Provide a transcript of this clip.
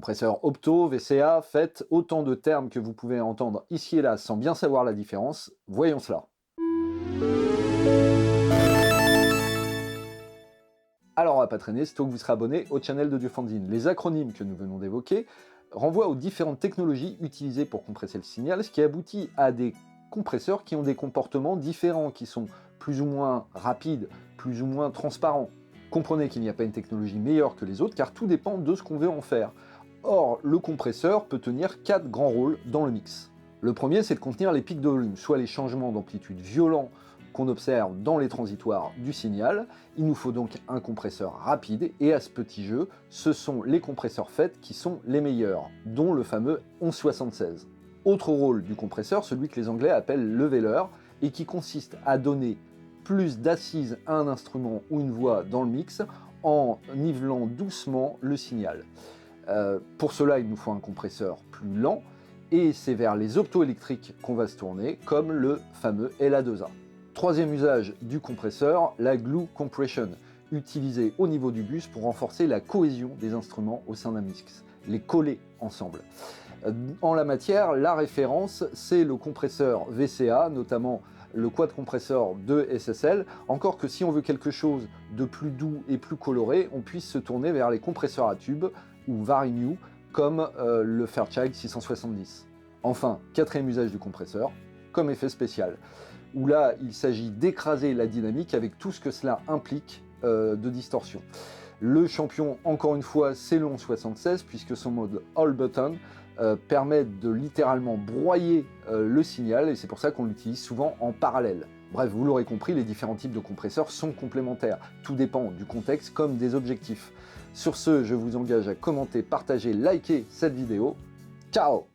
Compresseur opto, VCA, FET, autant de termes que vous pouvez entendre ici et là sans bien savoir la différence. Voyons cela. Alors on va pas traîner, c'est que vous serez abonné au channel de Diofanzine. Les acronymes que nous venons d'évoquer renvoient aux différentes technologies utilisées pour compresser le signal, ce qui aboutit à des compresseurs qui ont des comportements différents, qui sont plus ou moins rapides, plus ou moins transparents. Comprenez qu'il n'y a pas une technologie meilleure que les autres, car tout dépend de ce qu'on veut en faire. Or, le compresseur peut tenir 4 grands rôles dans le mix. Le premier, c'est de contenir les pics de volume, soit les changements d'amplitude violents qu'on observe dans les transitoires du signal. Il nous faut donc un compresseur rapide, et à ce petit jeu, ce sont les compresseurs FET qui sont les meilleurs, dont le fameux 1176. Autre rôle du compresseur, celui que les Anglais appellent leveler, et qui consiste à donner plus d'assises à un instrument ou une voix dans le mix en nivelant doucement le signal. Pour cela, il nous faut un compresseur plus lent, et c'est vers les optoélectriques qu'on va se tourner, comme le fameux LA2A. Troisième usage du compresseur, la glue compression, utilisée au niveau du bus pour renforcer la cohésion des instruments au sein d'un mix, les coller ensemble. En la matière, la référence, c'est le compresseur VCA, notamment le quad compresseur de SSL, encore que si on veut quelque chose de plus doux et plus coloré, on puisse se tourner vers les compresseurs à tube ou Vari-New, comme le Fairchild 670. Enfin, quatrième usage du compresseur, comme effet spécial, où là, il s'agit d'écraser la dynamique avec tout ce que cela implique de distorsion. Le champion, encore une fois, c'est le 1176, puisque son mode All Button permet de littéralement broyer le signal, et c'est pour ça qu'on l'utilise souvent en parallèle. Bref, vous l'aurez compris, les différents types de compresseurs sont complémentaires. Tout dépend du contexte comme des objectifs. Sur ce, je vous engage à commenter, partager, liker cette vidéo. Ciao!